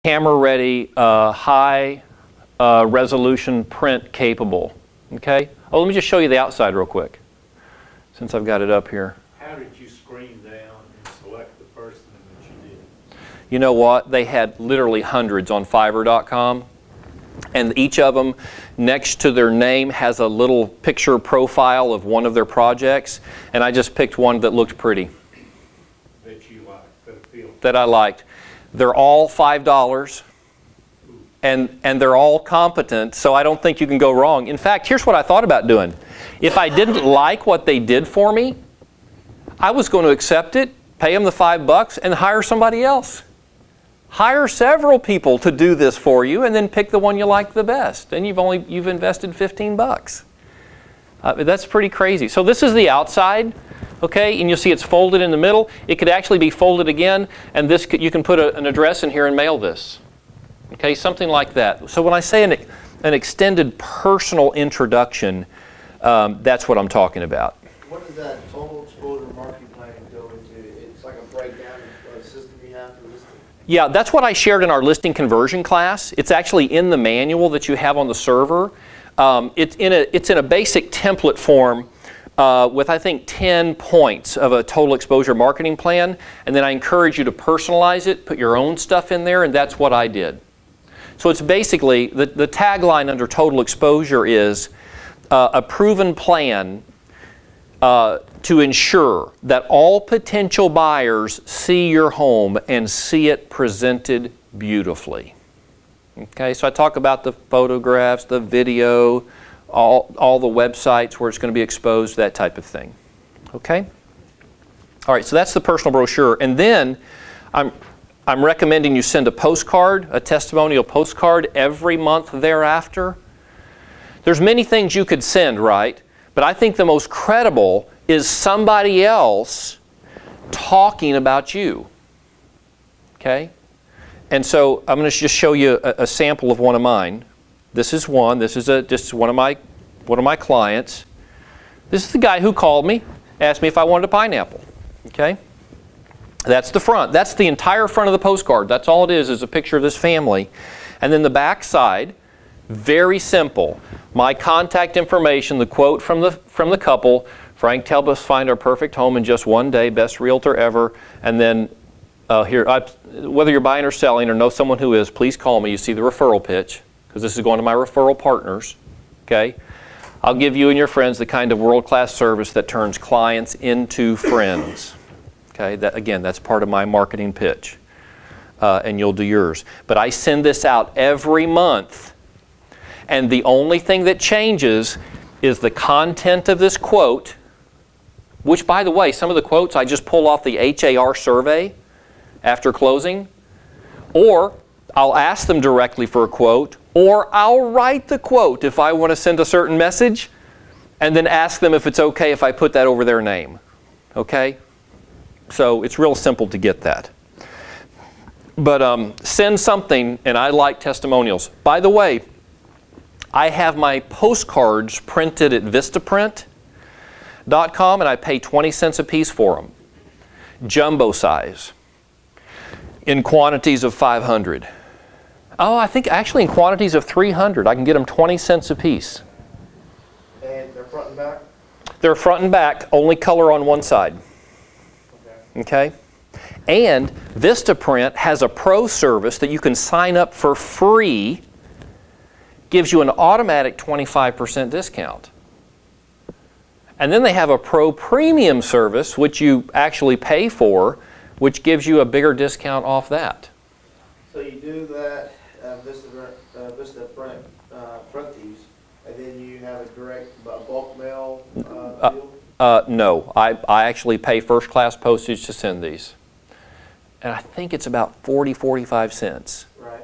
camera ready, high resolution print capable. Okay? Oh, let me just show you the outside real quick, since I've got it up here. How did you screen down and select the first thing that you did? You know what? They had literally hundreds on Fiverr.com, and each of them next to their name has a little picture profile of one of their projects, and I just picked one that looked pretty. That you liked, that appealed. That I liked. They're all $5, and they're all competent, so I don't think you can go wrong. In fact, here's what I thought about doing. If I didn't like what they did for me, I was going to accept it, pay them the $5, and hire somebody else. Hire several people to do this for you, and then pick the one you like the best. And you've invested $15. That's pretty crazy. So this is the outside. Okay, and you'll see it's folded in the middle. It could actually be folded again, and you can put an address in here and mail this. Okay, something like that. So when I say an extended personal introduction, that's what I'm talking about. What does that total exposure marketing plan go into? It's like a breakdown of the system you have for listing? Yeah, that's what I shared in our listing conversion class. It's actually in the manual that you have on the server. It's in a basic template form. With, I think, 10 points of a total exposure marketing plan, and then I encourage you to personalize it, put your own stuff in there, and that's what I did. So it's basically, the tagline under total exposure is a proven plan to ensure that all potential buyers see your home and see it presented beautifully. Okay, so I talk about the photographs, the video, all the websites where it's going to be exposed, that type of thing. Okay? All right, so that's the personal brochure. And then I'm recommending you send a postcard, a testimonial postcard, every month thereafter. There's many things you could send, right? But I think the most credible is somebody else talking about you. Okay? And so I'm going to just show you a sample of one of mine. This is one. This is just one of my clients. This is the guy who called me, asked me if I wanted a pineapple. Okay, that's the front. That's the entire front of the postcard. That's all it is a picture of this family, and then the back side, very simple. My contact information, the quote from the couple. Frank helped us find our perfect home in just one day. Best realtor ever. And then whether you're buying or selling or know someone who is, please call me. You see the referral pitch, because this is going to my referral partners, okay? I'll give you and your friends the kind of world-class service that turns clients into friends, okay? Again, that's part of my marketing pitch, and you'll do yours. But I send this out every month, and the only thing that changes is the content of this quote, which, by the way, some of the quotes I just pull off the HAR survey after closing, or I'll ask them directly for a quote, or I'll write the quote if I want to send a certain message, and then ask them if it's okay if I put that over their name. Okay? So it's real simple to get that. But send something, and I like testimonials. By the way, I have my postcards printed at Vistaprint.com, and I pay 20 cents a piece for them. Jumbo size. In quantities of 500. Oh, I think actually in quantities of 300. I can get them 20 cents a piece. And they're front and back? They're front and back, only color on one side. Okay? And Vistaprint has a pro service that you can sign up for free, gives you an automatic 25% discount. And then they have a pro premium service, which you actually pay for, which gives you a bigger discount off that. So you do that Vistaprint front these, and then you have a direct bulk mail deal? No, I actually pay first class postage to send these. And I think it's about 45 cents. Right.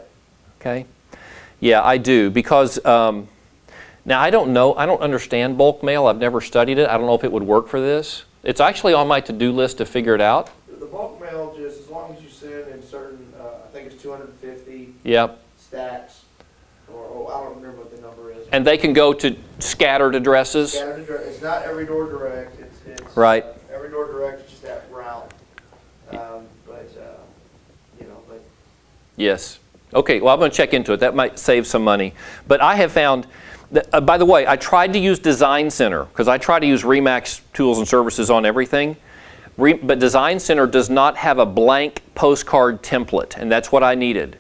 Okay? Yeah, I do, because now I don't understand bulk mail. I've never studied it. I don't know if it would work for this. It's actually on my to-do list to figure it out. The bulk mail, just as long as you send in certain, I think it's 250 yep. stacks, or I don't remember what the number is. And they can go to scattered addresses? Scattered address. It's not every door direct. It's right. Every door direct is just that route. But Yes. Okay, well, I'm going to check into it. That might save some money. But I have found that, by the way, I tried to use Design Center because I try to use RE/MAX tools and services on everything. But Design Center does not have a blank postcard template, and that's what I needed.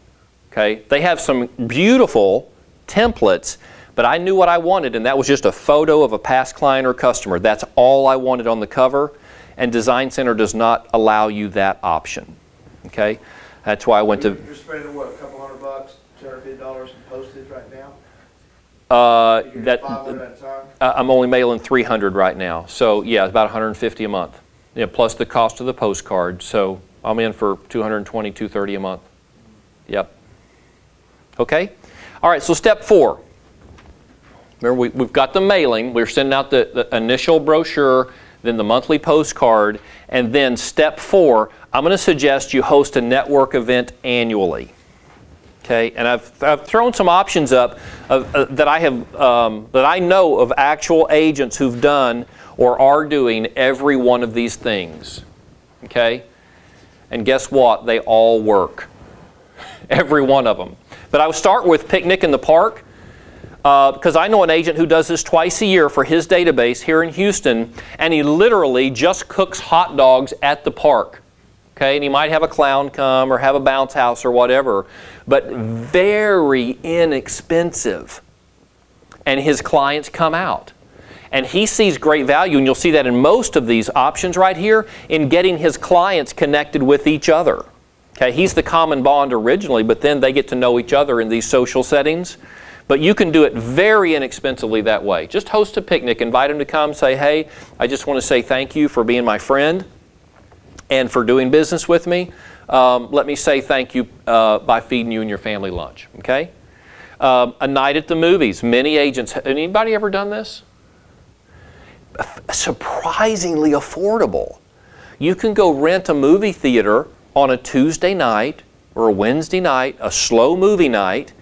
Okay? They have some beautiful templates, but I knew what I wanted, and that was just a photo of a past client or customer. That's all I wanted on the cover, and Design Center does not allow you that option. Okay? That's why I went to... You're spending, what, a couple $100, $250 in postage right now? I'm only mailing 300 right now, so yeah, about 150 a month. Yeah, plus the cost of the postcard, so I'm in for 220, 230 a month. Yep. Okay? All right, so step 4. Remember, we've got the mailing. We're sending out the initial brochure, then the monthly postcard, and then step 4, I'm going to suggest you host a network event annually. Okay, and I've thrown some options up that I know of actual agents who've done or are doing every one of these things. Okay, and guess what? They all work. Every one of them. But I would start with Picnic in the Park because I know an agent who does this twice a year for his database here in Houston, and he literally just cooks hot dogs at the park. Okay, and he might have a clown come or have a bounce house or whatever, but very inexpensive. And his clients come out. And he sees great value, and you'll see that in most of these options right here, in getting his clients connected with each other. Okay, he's the common bond originally, but then they get to know each other in these social settings. But you can do it very inexpensively that way. Just host a picnic, invite him to come, say, hey, I just want to say thank you for being my friend and for doing business with me. Let me say thank you by feeding you and your family lunch. Okay? A night at the movies. Many agents, anybody ever done this? Surprisingly affordable. You can go rent a movie theater on a Tuesday night or a Wednesday night, a slow movie night.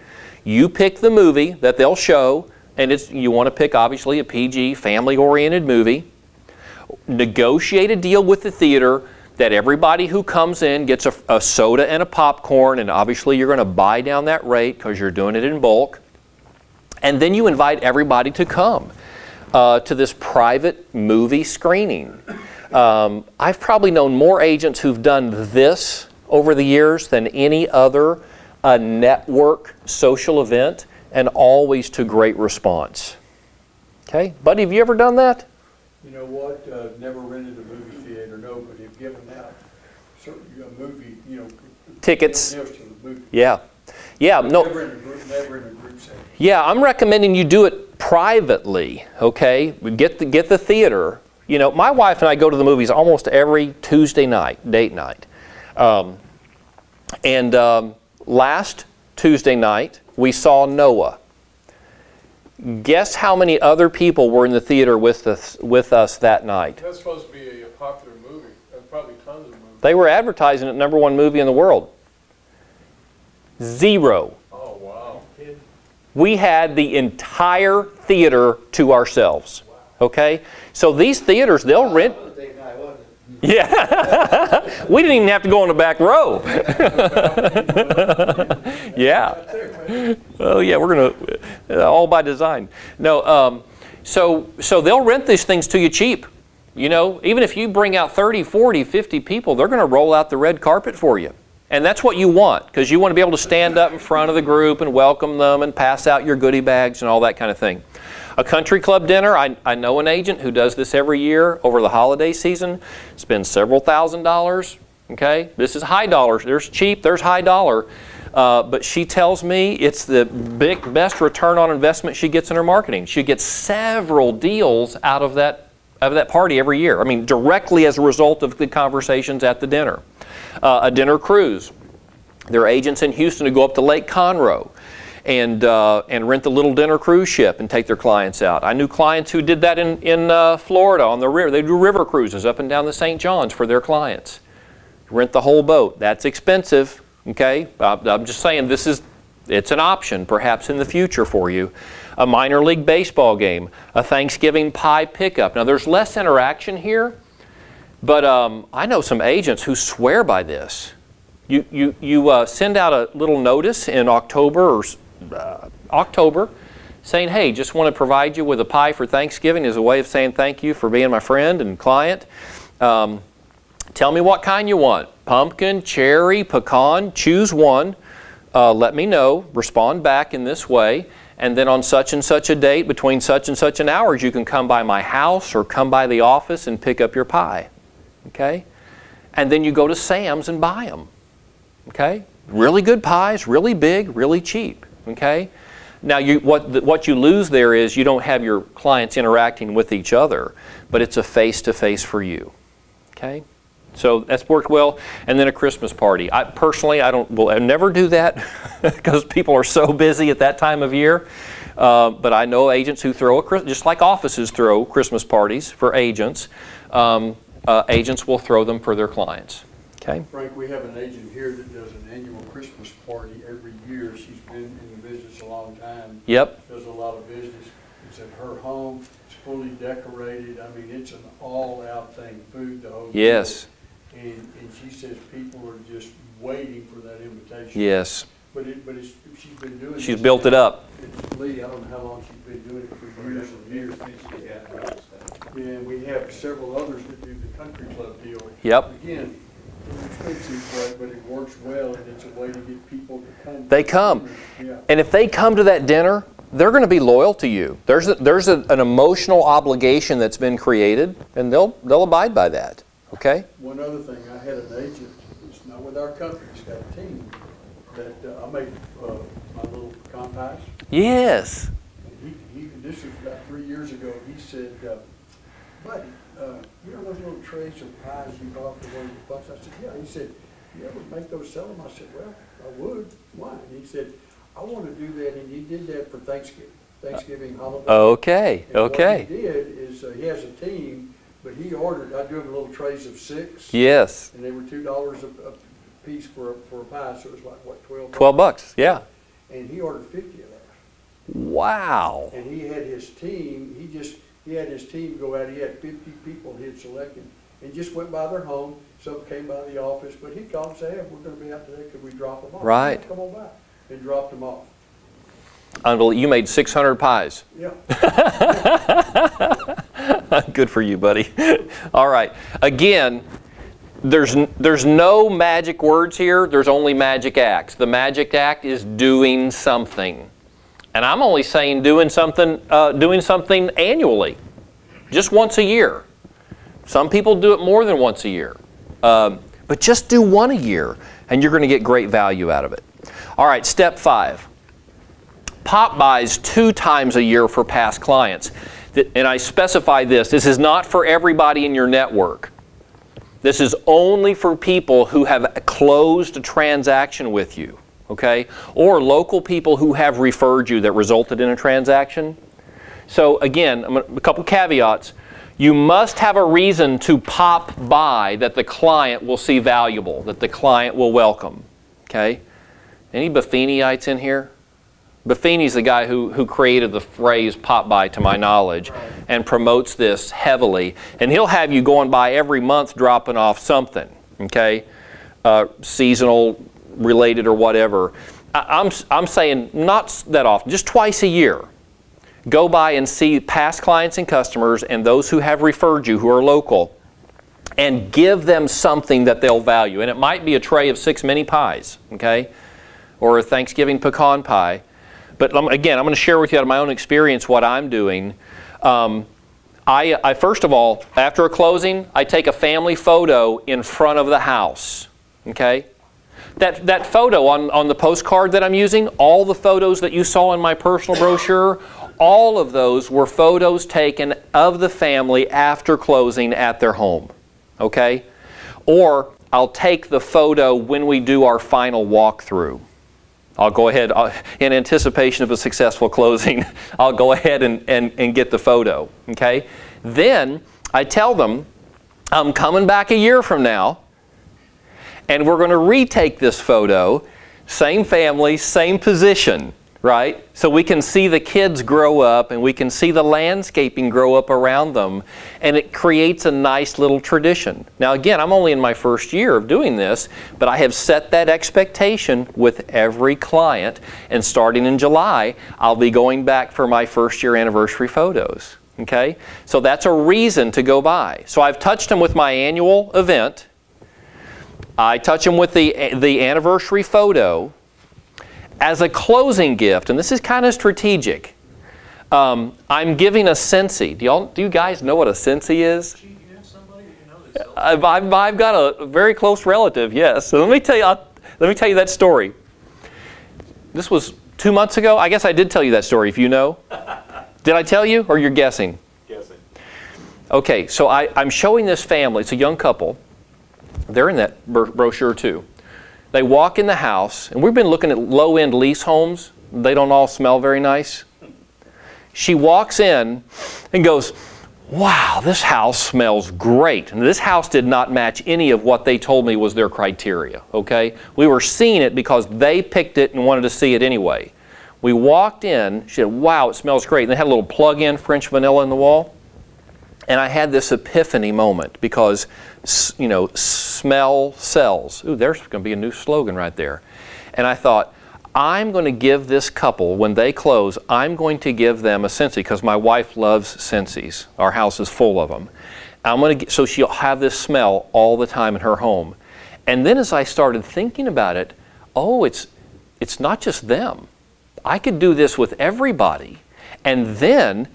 You pick the movie that they'll show, and you want to pick obviously a PG, family-oriented movie. Negotiate a deal with the theater that everybody who comes in gets a soda and a popcorn, and obviously you're going to buy down that rate because you're doing it in bulk. And then you invite everybody to come to this private movie screening. I've probably known more agents who've done this over the years than any other network social event, and always to great response. Okay, buddy, have you ever done that? You know what? Never rented a movie theater, no, but have given out certain movie, tickets. To the movie. Yeah, yeah, no. Never in a group setting. Yeah, I'm recommending you do it privately. Okay, get the theater. You know, my wife and I go to the movies almost every Tuesday night, date night, last Tuesday night we saw Noah. Guess how many other people were in the theater with us that night? That's supposed to be a popular movie. There's probably tons of movies. They were advertising it #1 movie in the world. 0. Oh, wow. We had the entire theater to ourselves. Okay? So these theaters, they'll rent... Yeah. We didn't even have to go in the back row. Yeah. Oh yeah, we're going to, all by design. No, so they'll rent these things to you cheap. You know, even if you bring out 30, 40, 50 people, they're going to roll out the red carpet for you. And that's what you want, because you want to be able to stand up in front of the group and welcome them and pass out your goodie bags and all that kind of thing. A country club dinner, I know an agent who does this every year over the holiday season, spends several $1,000s, okay? This is high dollars. There's cheap, there's high dollar. But she tells me it's the best return on investment she gets in her marketing. She gets several deals out of that party every year. I mean, directly as a result of the conversations at the dinner. A dinner cruise. There are agents in Houston who go up to Lake Conroe and rent the little dinner cruise ship and take their clients out. I knew clients who did that in Florida on the river. They do river cruises up and down the St. Johns for their clients. Rent the whole boat. That's expensive, okay? I'm just saying it's an option perhaps in the future for you. A minor league baseball game, a Thanksgiving pie pickup. Now there's less interaction here, but I know some agents who swear by this. You send out a little notice in October saying, hey, just want to provide you with a pie for Thanksgiving as a way of saying thank you for being my friend and client. Tell me what kind you want. Pumpkin, cherry, pecan, choose one. Let me know, respond back in this way, and then on such and such a date, between such and such an hours, you can come by my house or come by the office and pick up your pie. Okay? And then you go to Sam's and buy them. Okay? Really good pies, really big, really cheap. Okay? Now, what you lose there is you don't have your clients interacting with each other, but it's a face-to-face for you. Okay? So that's worked well. And then a Christmas party. Personally, I never do that because people are so busy at that time of year. But I know agents who throw just like offices throw Christmas parties for agents. Agents will throw them for their clients. Okay. Frank, we have an agent here that does an annual Christmas party every year. She's been in the business a long time. Yep. Does a lot of business. It's at her home. It's fully decorated. I mean, it's an all-out thing. Food, the whole Yes. deal. And she says people are just waiting for that invitation. Yes. But she's been doing it. She's built it up. Lee, I don't know how long she's been doing it for years and years. Yeah, and we have several others that do the country club deal. Yep. Again, it's expensive, but it works well, and it's a way to get people to come. They come. Yeah. And if they come to that dinner, they're going to be loyal to you. There's an emotional obligation that's been created, and they'll abide by that. Okay? One other thing, I had an agent, it's not with our company, it's got a team, that I make my little pecan pies. Yes. And this was about 3 years ago, he said, buddy, you know those little trays of pies you bought for one of the bucks? I said, yeah. He said, you ever make those, sell them? I said, well, I would. Why? And he said, I want to do that, and he did that for Thanksgiving holiday. Okay, and okay. What he did is he has a team, but he ordered, I do them little trays of 6. Yes. And they were $2 a piece for a pie, so it was like, what, 12 bucks? 12 bucks, yeah. And he ordered 50 of those. Wow. And he had his team, he had his team go out, he had 50 people he had selected, and just went by their home. Some came by the office, but he called and said, hey, we're going to be out today, could we drop them off? Right. Yeah, come on by. And dropped them off. Unbelievable. You made 600 pies. Yeah. Good for you, buddy. All right. Again, there's no magic words here. There's only magic acts. The magic act is doing something. And I'm only saying doing something annually, just once a year. Some people do it more than once a year. But just do one a year, and you're going to get great value out of it. All right, step 5. Pop buys 2 times a year for past clients. And I specify this. This is not for everybody in your network. This is only for people who have closed a transaction with you. Okay? Or local people who have referred you that resulted in a transaction. So again, a couple caveats. You must have a reason to pop by that the client will see valuable, that the client will welcome. Okay? Any Buffiniites in here? Buffini's the guy who created the phrase pop by, to my knowledge, and promotes this heavily. And he'll have you going by every month dropping off something. Okay? Seasonal related or whatever. I'm saying not that often, just twice a year. Go by and see past clients and customers and those who have referred you who are local and give them something that they'll value. And it might be a tray of 6 mini pies, okay? Or a Thanksgiving pecan pie. But again, I'm going to share with you out of my own experience what I'm doing. I first of all, after a closing, I take a family photo in front of the house, okay? That photo on the postcard that I'm using, all the photos that you saw in my personal brochure, all of those were photos taken of the family after closing at their home, okay? Or I'll take the photo when we do our final walkthrough. I'll go ahead, in anticipation of a successful closing, I'll go ahead and get the photo, okay? Then I tell them, I'm coming back a year from now, and we're going to retake this photo, same family, same position, right? So we can see the kids grow up and we can see the landscaping grow up around them, and it creates a nice little tradition. Now again, I'm only in my first year of doing this, but I have set that expectation with every client, and starting in July, I'll be going back for my first year anniversary photos. Okay? So that's a reason to go by. So I've touched them with my annual event. I touch them with the anniversary photo. As a closing gift, and this is kind of strategic, I'm giving a Scentsy. Do you guys know what a Scentsy is? Do you have somebody that you know that's I've got a very close relative, yes. So let me tell you that story. This was 2 months ago. I guess I did tell you that story, if you know. Did I tell you, or you're guessing? guessing? Okay, so I'm showing this family. It's a young couple. They're in that brochure too. They walk in the house, and we've been looking at low-end lease homes. They don't all smell very nice. She walks in and goes, wow, this house smells great. And this house did not match any of what they told me was their criteria, okay? We were seeing it because they picked it and wanted to see it anyway. We walked in, she said, wow, it smells great. And they had a little plug-in French vanilla in the wall. And I had this epiphany moment because, you know, smell sells. Ooh, there's going to be a new slogan right there. And I thought, I'm going to give this couple, when they close, I'm going to give them a Scentsy because my wife loves Scentsy's. Our house is full of them. So she'll have this smell all the time in her home. And then as I started thinking about it, oh, it's not just them. I could do this with everybody. And then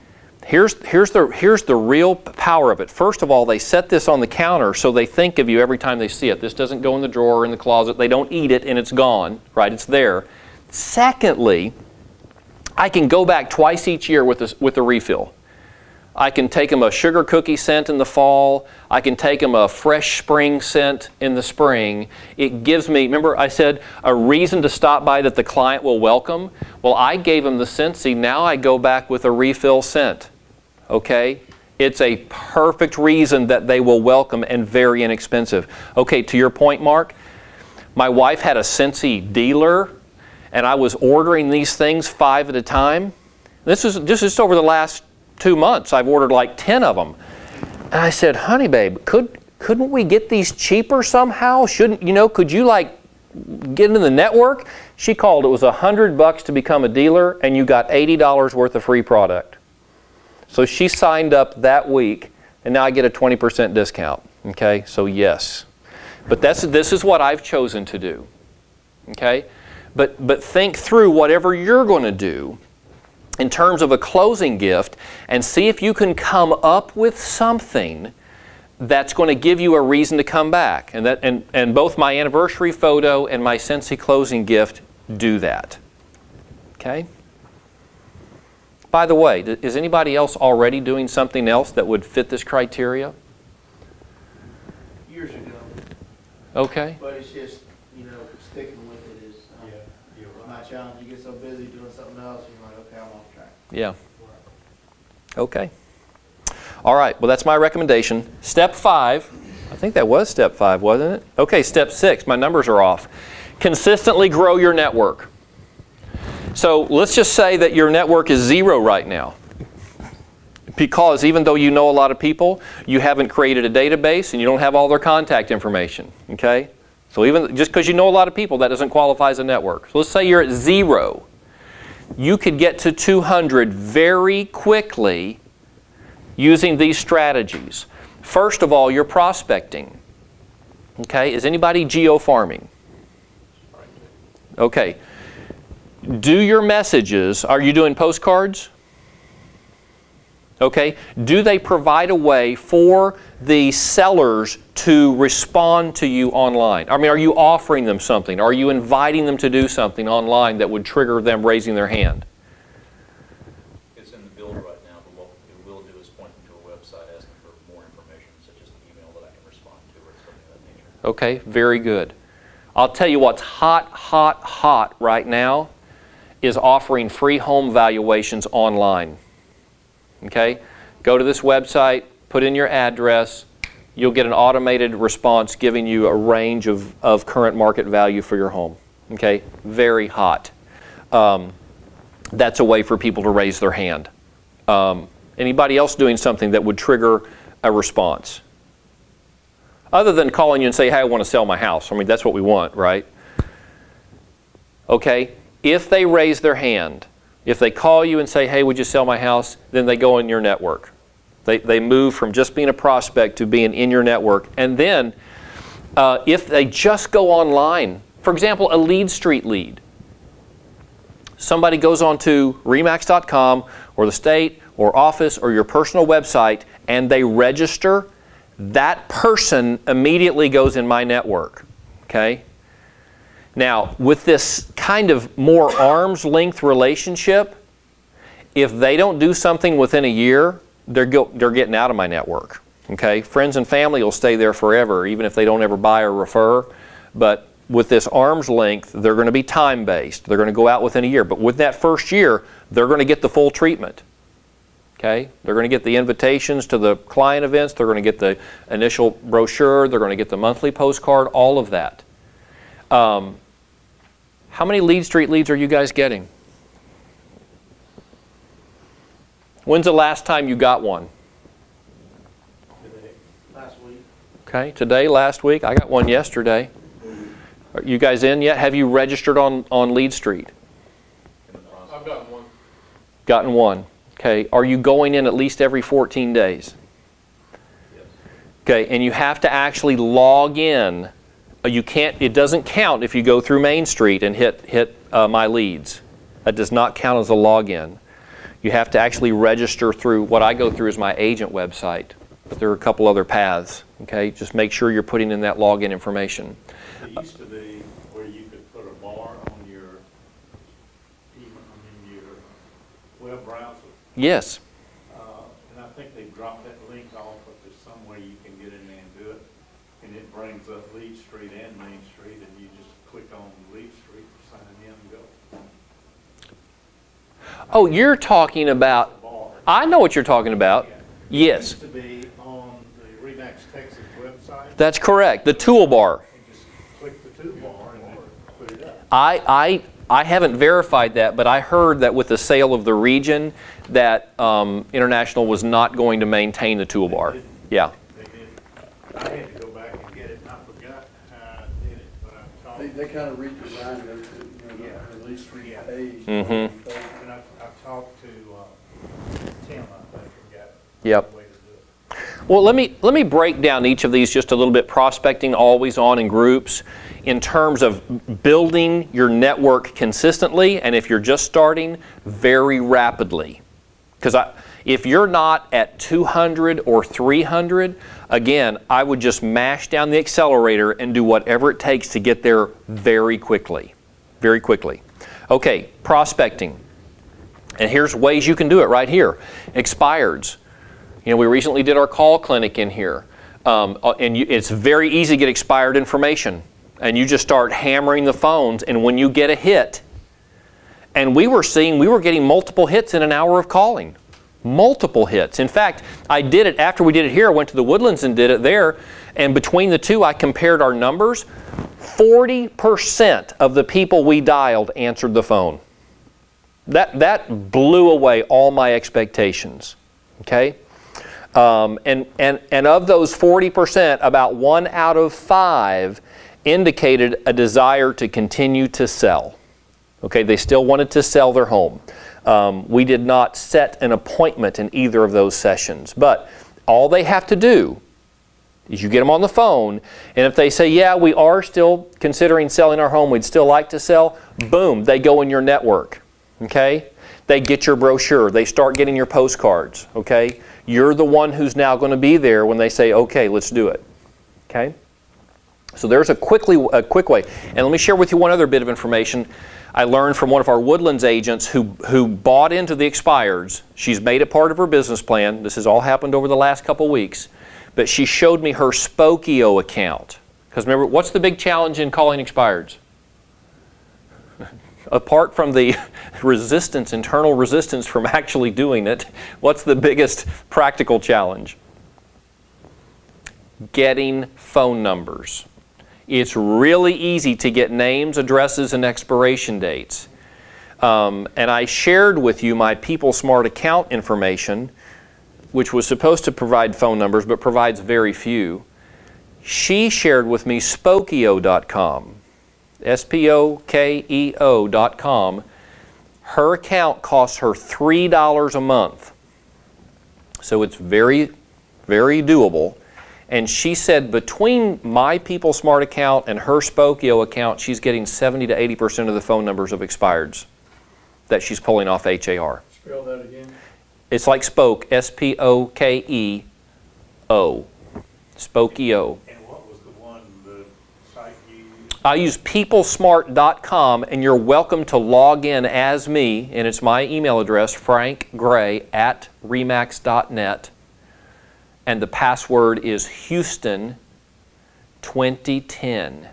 here's the real power of it. First of all, they set this on the counter so they think of you every time they see it. This doesn't go in the drawer or in the closet. They don't eat it and it's gone, right? It's there. Secondly, I can go back twice each year with a refill. I can take them a sugar cookie scent in the fall. I can take them a fresh spring scent in the spring. It gives me, remember I said, a reason to stop by that the client will welcome? Well, I gave them the Scentsy. Now I go back with a refill scent. Okay? It's a perfect reason that they will welcome and very inexpensive. Okay, to your point, Mark, my wife had a Scentsy dealer, and I was ordering these things 5 at a time. This is just over the last 2 months. I've ordered like 10 of them. And I said, honey babe, couldn't we get these cheaper somehow? Could you like get into the network? She called, it was $100 to become a dealer and you got $80 worth of free product. So she signed up that week and now I get a 20% discount. Okay, so yes. But this is what I've chosen to do. Okay? But think through whatever you're going to do in terms of a closing gift and see if you can come up with something that's going to give you a reason to come back. And both my anniversary photo and my Scentsy closing gift do that. Okay? By the way, is anybody else already doing something else that would fit this criteria? Years ago, Okay. but it's just, sticking with it is my challenge. You get so busy doing something else, you're like, okay, I'm off track. Yeah. Okay. All right. Well, that's my recommendation. Step 5. I think that was step 5, wasn't it? Okay, step 6. My numbers are off. Consistently grow your network. So let's just say that your network is 0 right now. Because even though you know a lot of people, you haven't created a database and you don't have all their contact information. Okay? So even just because you know a lot of people, that doesn't qualify as a network. So let's say you're at 0. You could get to 200 very quickly using these strategies. First of all, you're prospecting. Okay? Is anybody geo-farming? Okay. Do your messages, are you doing postcards? Okay. Do they provide a way for the sellers to respond to you online? I mean, are you offering them something? Are you inviting them to do something online that would trigger them raising their hand? It's in the build right now, but what we will do is point them to a website asking for more information, such as an email that I can respond to or something of that nature. Okay, very good. I'll tell you what's hot right now is offering free home valuations online. Okay? Go to this website, put in your address, you'll get an automated response giving you a range of current market value for your home. Okay? Very hot. that's a way for people to raise their hand. Anybody else doing something that would trigger a response? Other than calling you and say, hey, I want to sell my house. I mean, that's what we want, right? Okay, if they raise their hand, if they call you and say, hey, would you sell my house, then they go in your network. They move from just being a prospect to being in your network. And then if they just go online, for example, a lead street lead. Somebody goes on to remax.com or the state or office or your personal website and they register, that person immediately goes in my network. Okay? Now, with this kind of more arm's length relationship, if they don't do something within a year, they're getting out of my network. Okay? Friends and family will stay there forever, even if they don't ever buy or refer. But with this arm's length, they're going to be time-based. They're going to go out within a year. But with that first year, they're going to get the full treatment. Okay? They're going to get the invitations to the client events. They're going to get the initial brochure. They're going to get the monthly postcard, all of that. How many lead street leads are you guys getting? When's the last time you got one? Today, last week. Okay, today, last week. I got one yesterday. Are you guys in yet? Have you registered on Lead Street? I've got one. Gotten one. Okay, are you going in at least every 14 days? Yes. Okay, and you have to actually log in. You can't, it doesn't count if you go through Main Street and hit My Leads. That does not count as a login. You have to actually register through what I go through is my agent website. But there are a couple other paths. Okay, just make sure you're putting in that login information. It used to be where you could put a bar on your web browser. Yes. And I think they dropped that link off, but there's somewhere you can get in there and do it. And it brings up Lead Street and Main Street, and you just click on Lead Street, sign in and go. Oh, you're talking about, I know what you're talking about. It Yes, used to be on the Remax Texas website. that's correct. The toolbar. And just click the toolbar and then put it up. I haven't verified that, but I heard that with the sale of the region that International was not going to maintain the toolbar. Yeah. They did. I had to go back and get it, and I forgot how I did it, but I talked. They kind of redesigned those, at least 3 page. Mm-hmm. And I talked to Tim, I think, and got Yep. the way to do it. Well, let me break down each of these just a little bit. Prospecting always on in groups in terms of building your network consistently, and if you're just starting, very rapidly. Because if you're not at 200 or 300, again, I would just mash down the accelerator and do whatever it takes to get there very quickly. Very quickly. Okay, prospecting. And here's ways you can do it right here. Expireds. You know, we recently did our call clinic in here. It's very easy to get expired information. And you just start hammering the phones, and when you get a hit, and we were getting multiple hits in an hour of calling. Multiple hits. In fact, I did it after we did it here. I went to the Woodlands and did it there, and between the two I compared our numbers. 40% of the people we dialed answered the phone. That blew away all my expectations. Okay? And of those 40%, about 1 out of 5 indicated a desire to continue to sell. Okay, they still wanted to sell their home. We did not set an appointment in either of those sessions, but all they have to do is you get them on the phone, and if they say, yeah, we are still considering selling our home, we'd still like to sell, boom, they go in your network. Okay? They get your brochure. They start getting your postcards. Okay? You're the one who's now going to be there when they say, okay, let's do it. Okay? So there's a quick way. And let me share with you one other bit of information I learned from one of our Woodlands agents who bought into the expireds. She's made it part of her business plan. This has all happened over the last couple weeks. But she showed me her Spokio account. Because remember, what's the big challenge in calling expireds? Apart from the resistance, internal resistance from actually doing it, what's the biggest practical challenge? Getting phone numbers. It's really easy to get names, addresses, and expiration dates. And I shared with you my People Smart account information, which was supposed to provide phone numbers but provides very few. She shared with me Spokeo.com, Spokeo.com. Her account costs her $3 a month. So it's very, very doable. And she said between my People Smart account and her Spokeo account, she's getting 70 to 80% of the phone numbers of expireds that she's pulling off HAR. Spell that again. It's like Spoke, S-P-O-K-E-O. Spokeo. And what was the one, the site you used? I use peoplesmart.com, and you're welcome to log in as me, and it's my email address, frankgray@remax.net, and the password is Houston 2010.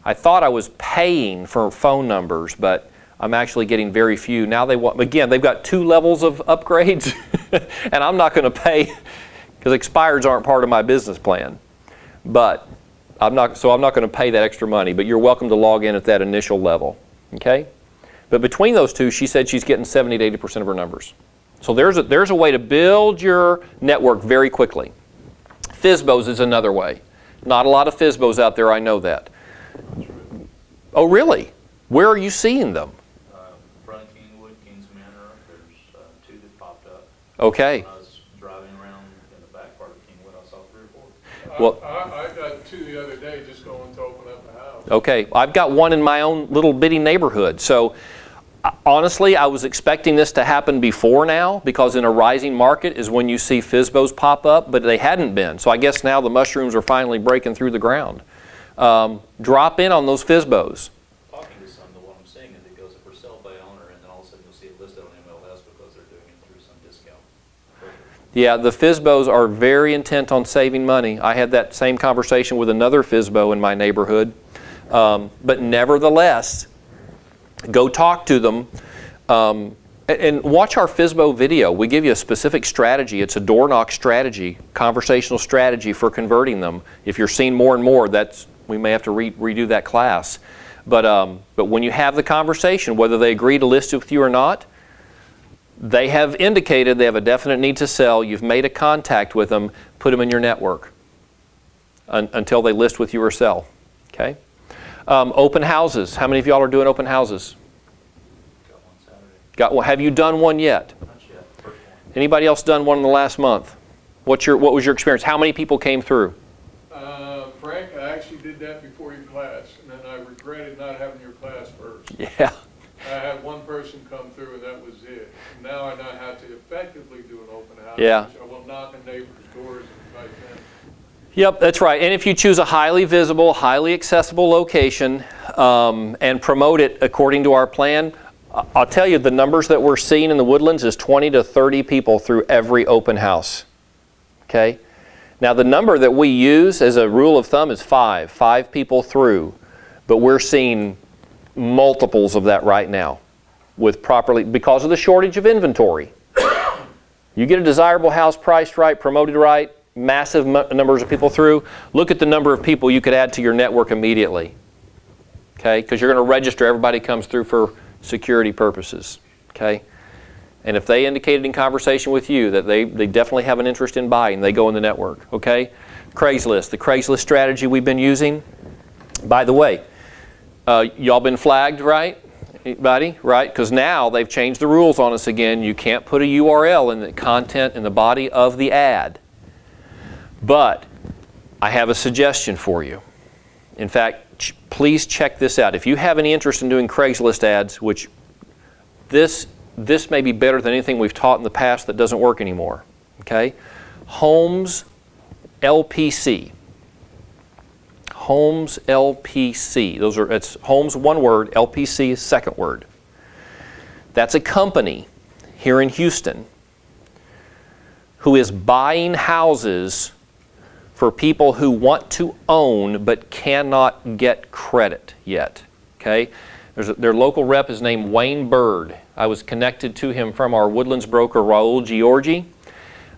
I thought I was paying for phone numbers, but I'm actually getting very few. Now they want, again, they've got 2 levels of upgrades, and I'm not going to pay because expireds aren't part of my business plan. But I'm not going to pay that extra money, but you're welcome to log in at that initial level, okay? But between those two, she said she's getting 70 to 80% of her numbers. So there's a way to build your network very quickly. FSBOs is another way. Not a lot of FSBOs out there, I know that. Oh, really? Where are you seeing them? Front of Kingwood, Kings Manor, there's 2 that popped up. Okay. When I was driving around in the back part of Kingwood, I saw 3 or 4. Well, I got 2 the other day just going to open up a house. okay, I've got one in my own little bitty neighborhood. So honestly, I was expecting this to happen before now, because in a rising market is when you see FSBOs pop up, but they hadn't been. So I guess now the mushrooms are finally breaking through the ground. Drop in on those FSBOs. Talking to some, the one I'm seeing is it goes up for sale by owner, and then all of a sudden you'll see it listed on MLS because they're doing it through some discount. Yeah, the FSBOs are very intent on saving money. I had that same conversation with another FSBO in my neighborhood. But nevertheless, go talk to them. And watch our FSBO video. We give you a specific strategy. It's a door knock strategy, conversational strategy for converting them. If you're seeing more and more, we may have to redo that class. But when you have the conversation, whether they agree to list it with you or not, they have indicated they have a definite need to sell. You've made a contact with them. Put them in your network until they list with you or sell. Okay. Open houses. How many of y'all are doing open houses? Got one Saturday. Got one. Have you done one yet? Not yet. First one. Anybody else done one in the last month? What was your experience? How many people came through? Frank, I actually did that before your class, and then I regretted not having your class first. Yeah. I had one person come through, and that was it. Now I know how to effectively do an open house. Yeah. Which I will knock on neighbors' doors and invite them. Yep, that's right. And if you choose a highly visible, highly accessible location and promote it according to our plan, I'll tell you the numbers that we're seeing in the Woodlands is 20 to 30 people through every open house. Okay? Now the number that we use as a rule of thumb is 5 people through, but we're seeing multiples of that right now with because of the shortage of inventory. You get a desirable house priced right, promoted right, massive numbers of people through, look at the number of people you could add to your network immediately. Okay? Because you're going to register everybody comes through for security purposes. Okay? And if they indicated in conversation with you that they definitely have an interest in buying, they go in the network. Okay? Craigslist, the Craigslist strategy we've been using. By the way, y'all been flagged, right? Anybody? Right? Because now they've changed the rules on us again. You can't put a URL in the content in the body of the ad. But I have a suggestion for you. In fact, please check this out. If you have any interest in doing Craigslist ads, which this may be better than anything we've taught in the past that doesn't work anymore. Okay? Homes LPC. Homes LPC. It's Homes one word, LPC is second word. That's a company here in Houston who is buying houses for people who want to own but cannot get credit yet. Okay? Their local rep is named Wayne Bird. I was connected to him from our Woodlands broker, Raul Giorgi.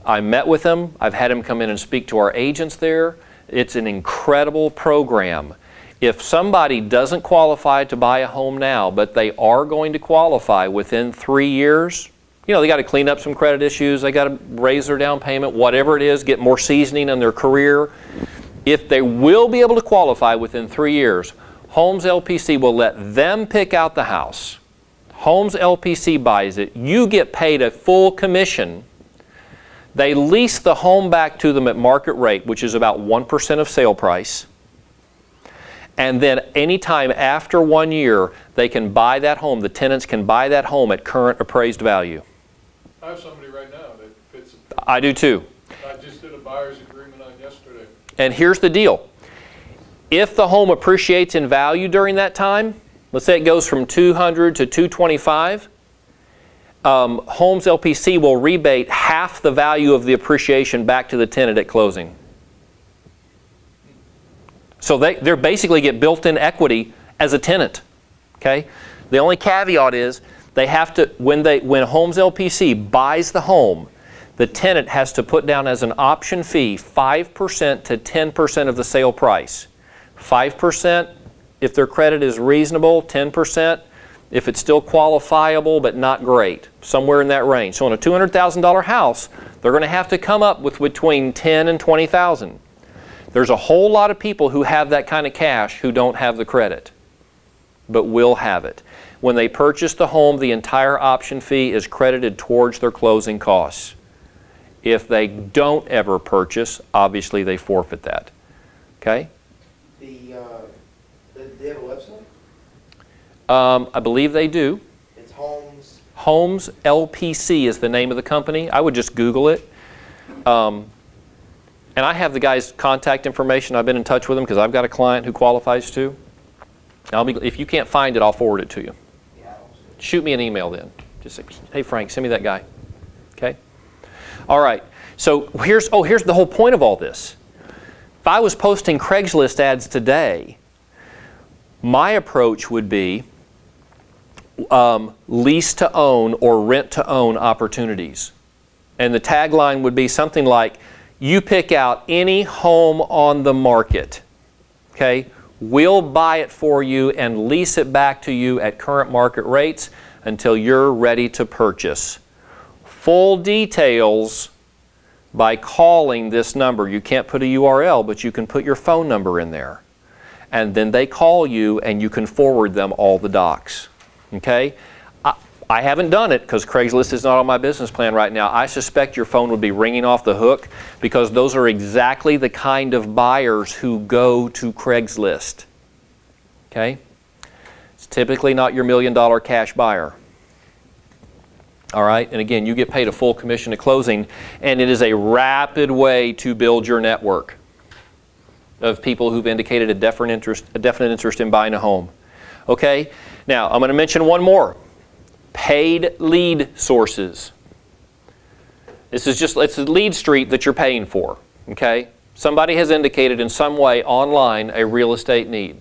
I met with him. I've had him come in and speak to our agents there. It's an incredible program. If somebody doesn't qualify to buy a home now, but they are going to qualify within 3 years, you know, they got to clean up some credit issues, they got to raise their down payment, whatever it is, get more seasoning in their career. If they will be able to qualify within 3 years, Homes LPC will let them pick out the house. Homes LPC buys it. You get paid a full commission. They lease the home back to them at market rate, which is about 1% of sale price. And then anytime after 1 year, they can buy that home. The tenants can buy that home at current appraised value. I have somebody right now that fits. I do too. I just did a buyer's agreement on yesterday. And here's the deal. If the home appreciates in value during that time, let's say it goes from 200 to 225, Homes LPC will rebate half the value of the appreciation back to the tenant at closing. So they basically get built-in equity as a tenant. Okay? The only caveat is they have to, when Homes LPC buys the home, the tenant has to put down as an option fee 5% to 10% of the sale price. 5% if their credit is reasonable, 10% if it's still qualifiable but not great, somewhere in that range. So on a $200,000 house, they're going to have to come up with between $10,000 and $20,000. There's a whole lot of people who have that kind of cash who don't have the credit, but will have it. When they purchase the home, the entire option fee is credited towards their closing costs. If they don't ever purchase, obviously they forfeit that. Okay? Do they have a website? I believe they do. It's Homes. Homes LPC is the name of the company. I would just Google it. And I have the guy's contact information. I've been in touch with him because I've got a client who qualifies too. If you can't find it, I'll forward it to you. Yeah, Shoot me an email then. Just say, hey Frank, send me that guy. Okay? All right. So here's the whole point of all this. If I was posting Craigslist ads today, my approach would be lease to own or rent to own opportunities. And the tagline would be something like, you pick out any home on the market, okay? We'll buy it for you and lease it back to you at current market rates until you're ready to purchase. Full details by calling this number. You can't put a URL, but you can put your phone number in there. And then they call you and you can forward them all the docs, okay? I haven't done it because Craigslist is not on my business plan right now. I suspect your phone would be ringing off the hook because those are exactly the kind of buyers who go to Craigslist. Okay? It's typically not your $1 million cash buyer. All right? And again, you get paid a full commission at closing, and it is a rapid way to build your network of people who've indicated a definite interest in buying a home. Okay? Now, I'm going to mention one more. Paid lead sources. This is just, it's a lead street that you're paying for, okay? Somebody has indicated in some way online a real estate need.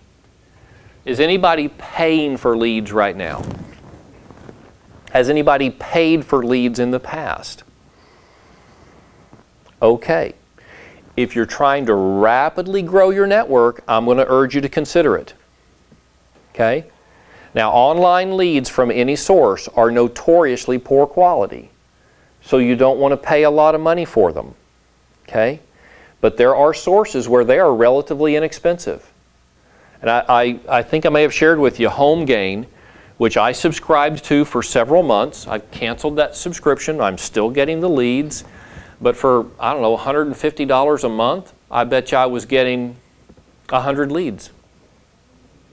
Is anybody paying for leads right now? Has anybody paid for leads in the past? Okay. If you're trying to rapidly grow your network, I'm going to urge you to consider it. Okay? Now, online leads from any source are notoriously poor quality, so you don't want to pay a lot of money for them, okay? But there are sources where they are relatively inexpensive. And I think I may have shared with you HomeGain, which I subscribed to for several months. I've canceled that subscription. I'm still getting the leads. But for, I don't know, $150 a month, I bet you I was getting 100 leads,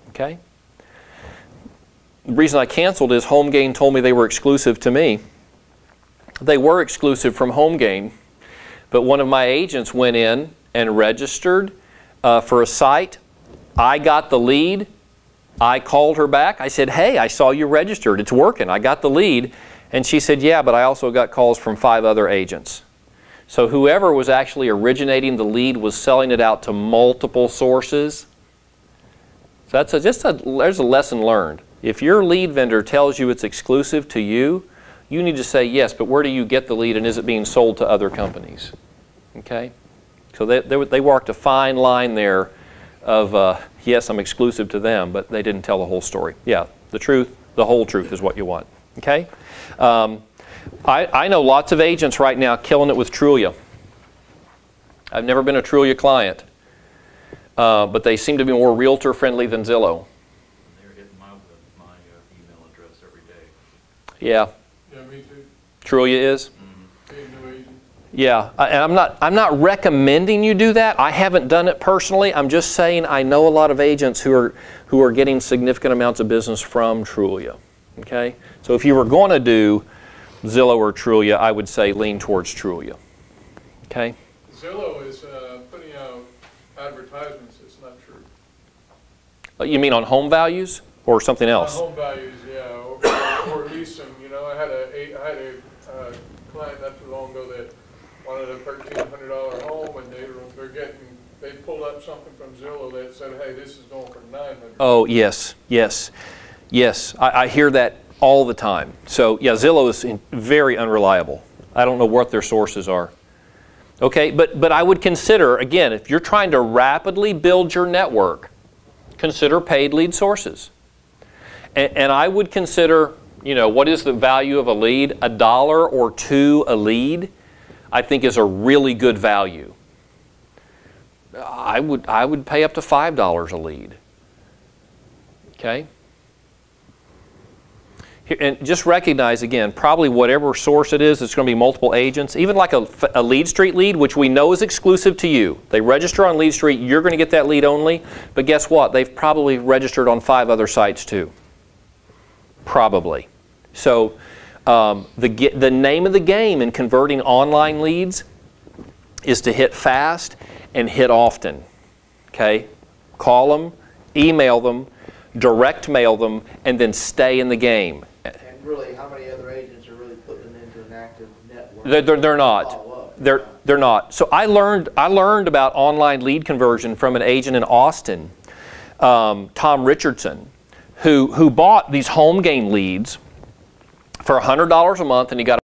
okay? The reason I canceled is HomeGain told me they were exclusive to me. They were exclusive from HomeGain, but one of my agents went in and registered for a site. I got the lead. I called her back. I said, hey, I saw you registered. It's working. I got the lead. And she said, yeah, but I also got calls from 5 other agents. So whoever was actually originating the lead was selling it out to multiple sources. So that's there's a lesson learned. If your lead vendor tells you it's exclusive to you, you need to say yes, but where do you get the lead and is it being sold to other companies? Okay? So they walked a fine line there yes, I'm exclusive to them, but they didn't tell the whole story. Yeah, the truth, the whole truth is what you want. Okay? I know lots of agents right now killing it with Trulia. I've never been a Trulia client, but they seem to be more realtor friendly than Zillow. They're hitting my email address every day. Yeah. Yeah, me too. Trulia is? Being new agent. Yeah, and I'm not recommending you do that. I haven't done it personally. I'm just saying I know a lot of agents who are getting significant amounts of business from Trulia. Okay? So if you were going to do Zillow or Trulia, I would say lean towards Trulia. Okay? Zillow is putting out advertisements. It's not true. You mean on home values or something else? Home values, yeah, or leasing. You know, I had a client not too long ago that wanted a $1,300 home, and they pulled up something from Zillow that said, hey, this is going for $900. Oh, yes, yes, yes. I hear that all the time. So, yeah, Zillow is very unreliable. I don't know what their sources are. Okay, but I would consider, again, if you're trying to rapidly build your network, consider paid lead sources. And I would consider, you know, what is the value of a lead? $1 or $2 a lead, I think is a really good value. I would pay up to $5 a lead. Okay? And just recognize, again, probably whatever source it is, it's going to be multiple agents. Even like a Lead Street lead, which we know is exclusive to you. They register on Lead Street, you're going to get that lead only. But guess what? They've probably registered on 5 other sites too. Probably. So the name of the game in converting online leads is to hit fast and hit often. Okay? Call them, email them, direct mail them, and then stay in the game. And really, how many other agents are really putting them into an active network? They're not. They're not. So I learned about online lead conversion from an agent in Austin, Tom Richardson, who bought these home game leads for $100 a month, and he got